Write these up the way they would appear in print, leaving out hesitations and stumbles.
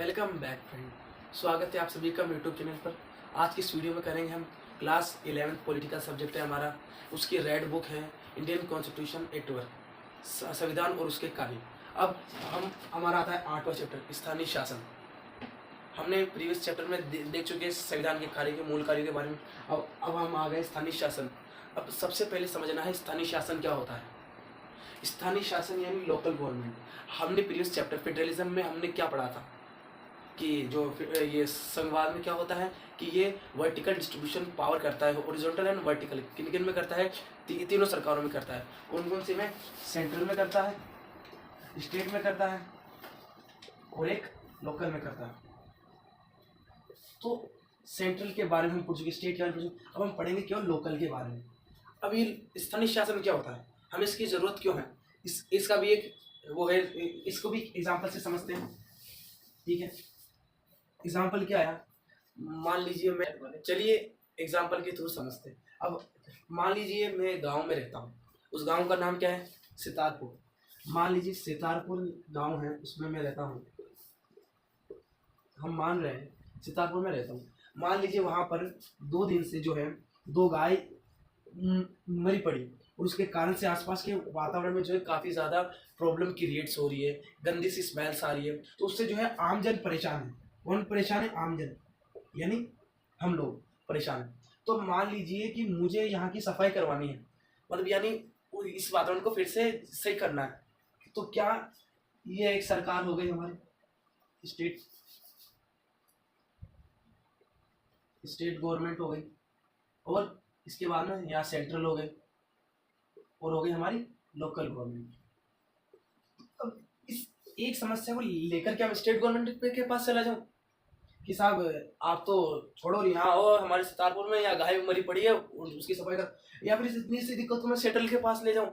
Welcome back friend. स्वागत है आप सभी का यूट्यूब चैनल पर। आज की इस वीडियो में करेंगे हम क्लास 11 पॉलिटिकल सब्जेक्ट है हमारा, उसकी रेड बुक है इंडियन कॉन्स्टिट्यूशन एट वर्क, संविधान और उसके कार्य। अब हमारा आता है 8वां चैप्टर स्थानीय शासन। हमने प्रीवियस चैप्टर में देख चुके हैं संविधान के कार्य के मूल कार्यों के बारे में। अब हम आ गए स्थानीय शासन। अब सबसे पहले समझना है स्थानीय शासन क्या होता है। स्थानीय शासन यानी लोकल गवर्नमेंट। हमने प्रीवियस चैप्टर फेडरलिज्म में हमने क्या पढ़ा था कि जो ये संघवाद में क्या होता है कि ये वर्टिकल डिस्ट्रीब्यूशन पावर करता है, हॉरिजॉन्टल एंड वर्टिकल। किन किन में करता है? तीनों सरकारों में करता है। कौन कौन सी में? सेंट्रल में करता है, स्टेट में करता है और एक लोकल में करता है। तो सेंट्रल के बारे में हम पूछ चुके, स्टेट के बारे में पूछ चुके। अब हम पढ़ेंगे केवल लोकल के बारे में। अब ये स्थानीय शासन क्या होता है, हमें इसकी जरूरत क्यों है, इसका भी एक वो है, इसको भी एग्जाम्पल से समझते हैं। ठीक है, एग्जाम्पल क्या है? मान लीजिए चलिए एग्जाम्पल के थ्रू समझते हैं। अब मान लीजिए मैं गांव में रहता हूँ, उस गांव का नाम क्या है? सितारपुर। मान लीजिए सितारपुर गांव है, उसमें मैं रहता हूँ। हम मान रहे हैं सितारपुर में रहता हूँ। मान लीजिए वहाँ पर 2 दिन से जो है 2 गाय मरी पड़ी और उसके कारण से आसपास के वातावरण में जो है काफ़ी ज़्यादा प्रॉब्लम क्रिएट्स हो रही है, गंदी सी स्मेल्स आ रही है। तो उससे जो है आमजन परेशान है। कौन परेशान है? आमजन, यानी हम लोग परेशान हैं। तो मान लीजिए कि मुझे यहाँ की सफाई करवानी है, मतलब यानी इस वातावरण को फिर से सही करना है। तो क्या ये एक सरकार हो गई हमारी, स्टेट गवर्नमेंट हो गई, और इसके बाद में यहाँ सेंट्रल हो गए और हो गई हमारी लोकल गवर्नमेंट। अब इस एक समस्या को लेकर के हम स्टेट गवर्नमेंट के पास चला जाऊँ कि साहब आप तो छोड़ो, यहाँ हो हमारे सितारपुर में या गाय मरी पड़ी है उसकी सफाई कर, या फिर इतनी सी दिक्कत तो मैं सेंट्रल के पास ले जाऊँ।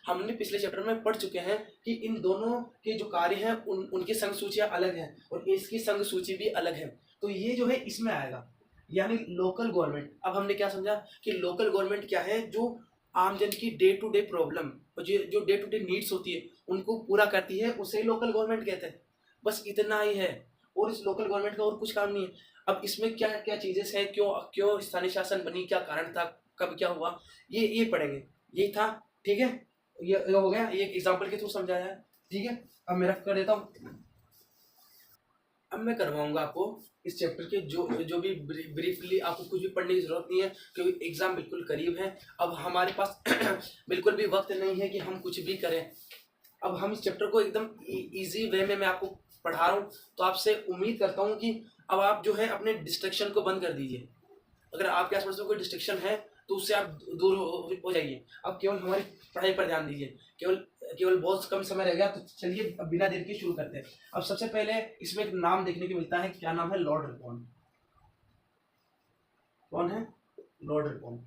हमने पिछले चैप्टर में पढ़ चुके हैं कि इन दोनों के जो कार्य हैं उनकी संघ सूचियाँ अलग हैं और इसकी संघ सूची भी अलग है। तो ये जो है इसमें आएगा, यानी लोकल गवर्नमेंट। अब हमने क्या समझा कि लोकल गवर्नमेंट क्या है? जो आमजन की डे टू डे प्रॉब्लम और जो डे टू डे नीड्स होती है उनको पूरा करती है, उसे लोकल गवर्नमेंट कहते हैं। बस इतना ही है, और इस लोकल गवर्नमेंट का और कुछ काम नहीं है। अब इसमें क्या क्या चीजें हैं, क्यों स्थानीय शासन बनी, क्या कारण था, कब क्या हुआ, ये पढ़ेंगे। ये था, ठीक है, ये हो गया, ये एग्जाम्पल के थ्रू समझाया है। ठीक है, अब मैं रख कर देता हूँ। अब मैं करवाऊंगा आपको इस चैप्टर के जो भी ब्रीफली, आपको कुछ भी पढ़ने की जरूरत नहीं है क्योंकि एग्जाम बिल्कुल करीब है। अब हमारे पास बिल्कुल भी वक्त नहीं है कि हम कुछ भी करें। अब हम इस चैप्टर को एकदम इजी वे में मैं आपको पढ़ा रहा हूँ, तो आपसे उम्मीद करता हूँ कि अब आप जो है अपने डिस्ट्रैक्शन को बंद कर दीजिए। अगर आपके आसपास में कोई डिस्ट्रैक्शन है तो उससे आप दूर हो जाइए। अब केवल हमारी पढ़ाई पर ध्यान दीजिए। केवल बहुत कम समय रह गया, तो चलिए अब बिना देर के शुरू करते हैं। अब सबसे पहले इसमें एक नाम देखने को मिलता है, क्या नाम है? लॉर्ड रिपॉन। कौन है? लॉर्ड रिपॉन।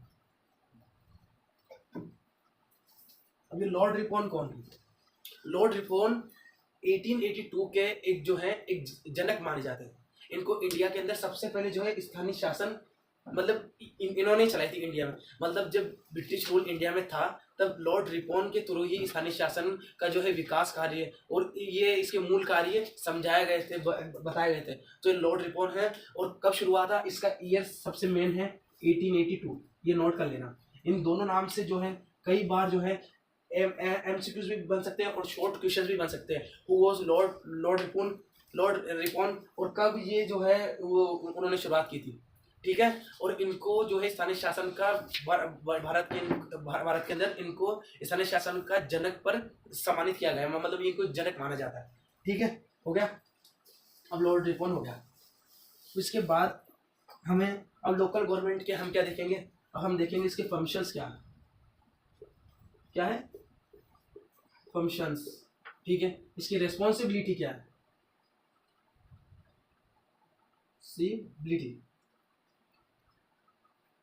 अब ये लॉर्ड रिपॉन कौन है? लॉर्ड रिपॉन 1882 के एक जो है एक जनक माने जाते हैं। इनको इंडिया के अंदर सबसे पहले जो है स्थानीय शासन मतलब इन्होंने चलाई थी इंडिया में। मतलब जब ब्रिटिश रूल इंडिया में था तब लॉर्ड रिपॉन के थ्रू ही स्थानीय शासन का जो है विकास कार्य और ये इसके मूल कार्य समझाए गए थे, बताए गए थे। तो ये लॉर्ड रिपॉन है। और कब शुरू हुआ था? इसका ईयर सबसे मेन है 1882, ये नोट कर लेना। इन दोनों नाम से जो है कई बार जो है MCQs भी बन सकते हैं और शॉर्ट क्वेश्चन भी बन सकते हैं। हु वाज लॉर्ड रिपॉन और कब ये जो है वो उन्होंने शुरुआत की थी। ठीक है, और इनको जो है स्थानीय शासन का भारत के अंदर इनको स्थानीय शासन का जनक पर सम्मानित किया गया, मतलब इनको जनक माना जाता है। ठीक है, हो गया। अब लॉर्ड रिपॉन हो गया। इसके बाद हमें अब लोकल गवर्नमेंट के हम क्या देखेंगे? अब हम देखेंगे इसके फंक्शंस क्या है फंक्शंस। ठीक है, इसकी रेस्पॉन्सिबिलिटी क्या है?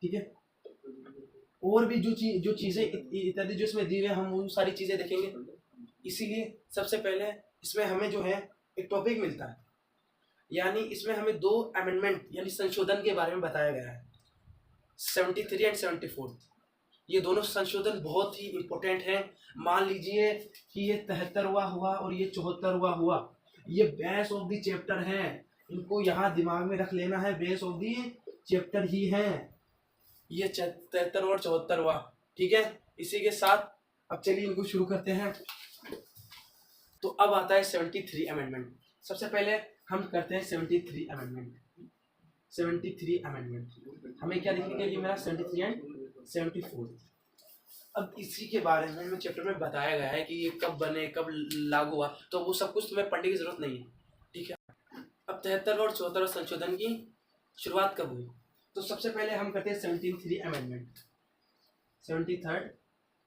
ठीक है, और भी जो चीजें इत्यादि जो इसमें दी हुई हम उन सारी चीजें देखेंगे। इसीलिए सबसे पहले इसमें हमें जो है एक टॉपिक मिलता है, यानी इसमें हमें 2 अमेंडमेंट यानी संशोधन के बारे में बताया गया है, 73 एंड 74। ये दोनों संशोधन बहुत ही इम्पोर्टेंट हैं। मान लीजिए कि ये 73वां हुआ और ये 74वां हुआ, ये बेस ऑफ द चैप्टर है, इनको यहाँ दिमाग में रख लेना है, बेस ऑफ द चैप्टर ही है ये 73 और 74वां। ठीक है, इसी के साथ अब चलिए इनको शुरू करते हैं। तो अब आता है 73 अमेंडमेंट। सबसे पहले हम करते हैं 73 अमेंडमेंट। 73 अमेंडमेंट हमें क्या लिखेंगे, ये मेरा 73 एंड 74। अब इसी के बारे में चैप्टर में बताया गया है कि ये कब बने, कब लागू हुआ, तो वो सब कुछ तुम्हें पढ़ने की जरूरत नहीं है। ठीक है, अब 73 और 74 संशोधन की शुरुआत कब हुई, तो सबसे पहले हम करते हैं 73 अमेंडमेंट। 73rd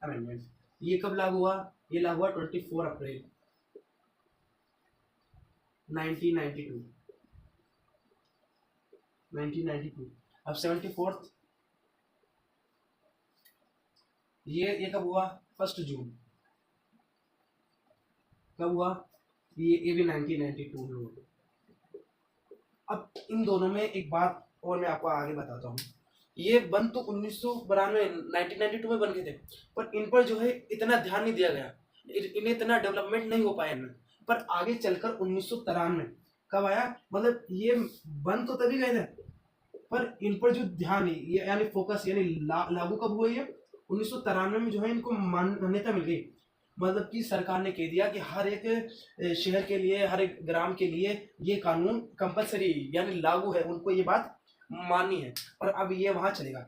अमेंडमेंट ये कब लागू हुआ, ये लागू हुआ 24 अप्रैल 1992। अब 74th ये कब हुआ, 1 जून। कब हुआ, ये भी 1992 में हुआ। अब इन दोनों में एक बात और मैं आपको आगे बताता हूँ, ये बन तो 1992 में बन गए थे, पर इन पर जो है इतना ध्यान नहीं दिया गया, इन्हें इतना डेवलपमेंट नहीं हो पाया इनमें। पर आगे चलकर 1993 कब आया, मतलब ये बन तो तभी गए थे, पर इन पर जो ध्यान है ये यानी फोकस यानी लागू कब हुआ, ये 1993 में जो है इनको मान्यता मिल गई। मतलब कि सरकार ने कह दिया कि हर एक शहर के लिए, हर एक ग्राम के लिए ये कानून कंपलसरी यानी लागू है, उनको ये बात माननी है, और अब ये वहां चलेगा।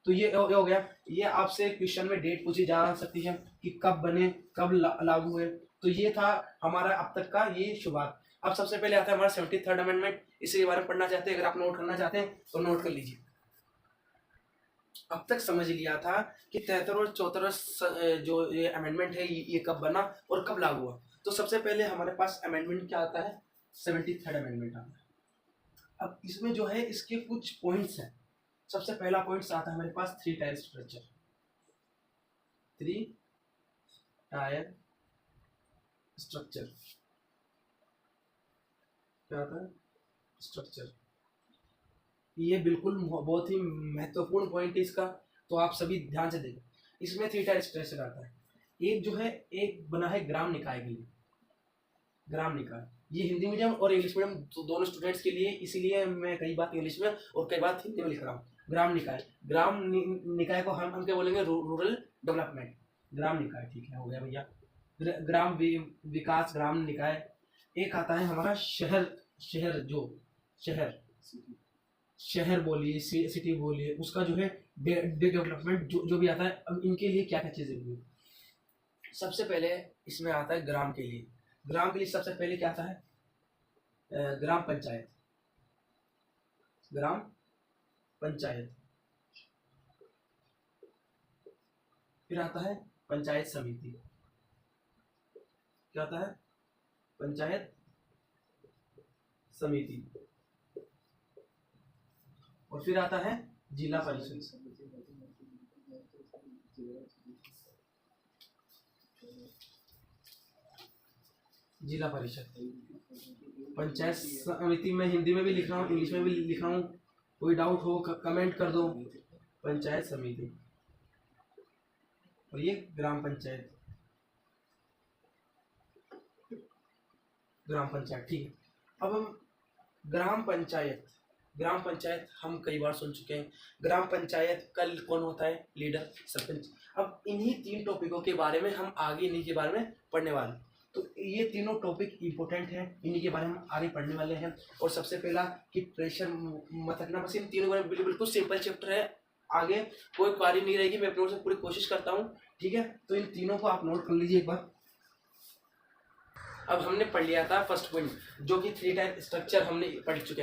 तो ये हो गया। ये आपसे क्वेश्चन में डेट पूछी जा सकती है कि कब बने, कब लागू हुए। तो ये था हमारा अब तक का ये शुरुआत। अब सबसे पहले आता है हमारा 73rd अमेंडमेंट। इसी बारे में पढ़ना चाहते हैं, अगर आप नोट करना चाहते हैं तो नोट कर लीजिए। अब तक समझ लिया था कि 73 और 74 जो ये अमेंडमेंट है ये कब बना और कब लागू हुआ। तो सबसे पहले हमारे पास अमेंडमेंट क्या आता है, 73rd अमेंडमेंट आता है। अब इसमें जो है इसके कुछ पॉइंट्स हैं। सबसे पहला पॉइंट आता है हमारे पास 3 टायर स्ट्रक्चर। 3 टायर स्ट्रक्चर क्या आता है, स्ट्रक्चर। ये बिल्कुल बहुत ही महत्वपूर्ण पॉइंट है इसका, तो आप सभी ध्यान से देखें। इसमें 3 टायर स्ट्रक्चर आता है। एक जो है, एक बना है ग्राम निकाय के लिए। ग्राम निकाय ये हिंदी मीडियम और इंग्लिश मीडियम दोनों स्टूडेंट्स के लिए, इसीलिए मैं कई बात इंग्लिश में और कई बात हिंदी में लिख रहा हूँ। ग्राम निकाय, ग्राम निकाय को हम क्या बोलेंगे, रूरल डेवलपमेंट। ग्राम निकाय, ठीक है, हो गया भैया। ग्राम विकास ग्राम निकाय। एक आता है हमारा शहर, शहर बोलिए, सिटी बोलिए, उसका जो है डेवलपमेंट जो भी आता है। अब इनके लिए क्या क्या चीजें हुई, सबसे पहले इसमें आता है ग्राम के लिए। ग्राम के लिए सबसे पहले क्या आता है, ग्राम पंचायत। ग्राम पंचायत, फिर आता है पंचायत समिति। क्या आता है, पंचायत समिति, और फिर आता है जिला परिषद। जिला परिषद, पंचायत समिति में हिंदी में भी लिख रहा हूँ, इंग्लिश में भी लिख रहा हूँ, कोई डाउट हो कमेंट कर दो। पंचायत समिति, और ये ग्राम पंचायत, ग्राम पंचायत, ठीक है। अब हम ग्राम पंचायत हम कई बार सुन चुके हैं। ग्राम पंचायत कल कौन होता है, लीडर, सरपंच। अब इन्हीं 3 टॉपिकों के बारे में हम आगे इन्हीं के बारे में पढ़ने वाले। तो ये तीनों टॉपिक इंपॉर्टेंट हैं, इन्हीं के बारे में हम आगे पढ़ने वाले हैं। और सबसे पहला कि प्रेशर मत रखना, बस इन तीनों बारे में बिल्कुल सिंपल चैप्टर है, आगे कोई क्वारी नहीं रहेगी। मैं अपनी ओर से पूरी कोशिश करता हूँ, ठीक है। तो इन तीनों को आप नोट कर लीजिए एक बार। अब हमने पढ़ लिया था फर्स्ट पॉइंट, जो कि 3 टायर स्ट्रक्चर हमने पढ़ चुके हैं।